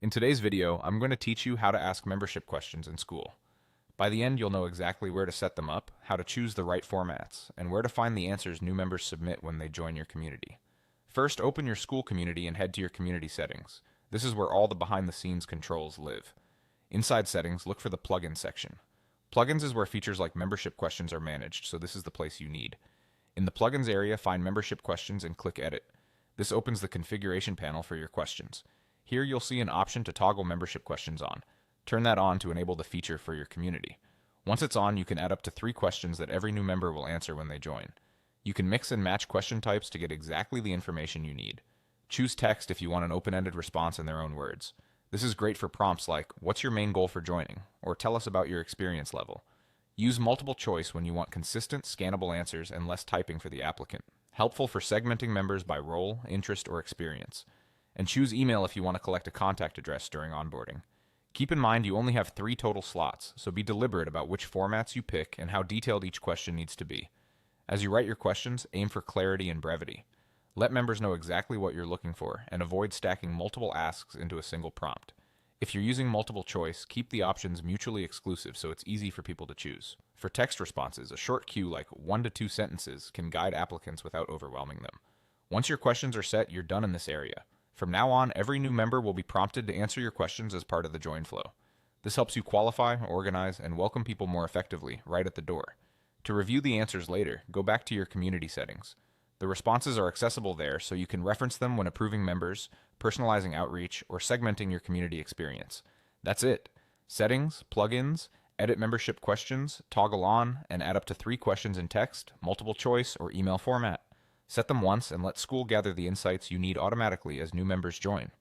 In today's video, I'm going to teach you how to ask membership questions in Skool. By the end, you'll know exactly where to set them up, how to choose the right formats, and where to find the answers new members submit when they join your community. First, open your Skool community and head to your community settings. This is where all the behind-the-scenes controls live. Inside settings, look for the plugins section. Plugins is where features like membership questions are managed, so this is the place you need. In the plugins area, find membership questions and click edit. This opens the configuration panel for your questions. Here you'll see an option to toggle membership questions on. Turn that on to enable the feature for your community. Once it's on, you can add up to 3 questions that every new member will answer when they join. You can mix and match question types to get exactly the information you need. Choose text if you want an open-ended response in their own words. This is great for prompts like, "What's your main goal for joining?" or "Tell us about your experience level." Use multiple choice when you want consistent, scannable answers and less typing for the applicant. Helpful for segmenting members by role, interest, or experience. And choose email if you want to collect a contact address during onboarding. Keep in mind you only have 3 total slots, so be deliberate about which formats you pick and how detailed each question needs to be. As you write your questions, aim for clarity and brevity. Let members know exactly what you're looking for, and avoid stacking multiple asks into a single prompt. If you're using multiple choice, keep the options mutually exclusive so it's easy for people to choose. For text responses, a short cue like 1 to 2 sentences can guide applicants without overwhelming them. Once your questions are set, you're done in this area. From now on, every new member will be prompted to answer your questions as part of the join flow. This helps you qualify, organize, and welcome people more effectively right at the door. To review the answers later, go back to your community settings. The responses are accessible there, so you can reference them when approving members, personalizing outreach, or segmenting your community experience. That's it. Settings, plugins, edit membership questions, toggle on, and add up to 3 questions in text, multiple choice, or email format. Set them once and let Skool gather the insights you need automatically as new members join.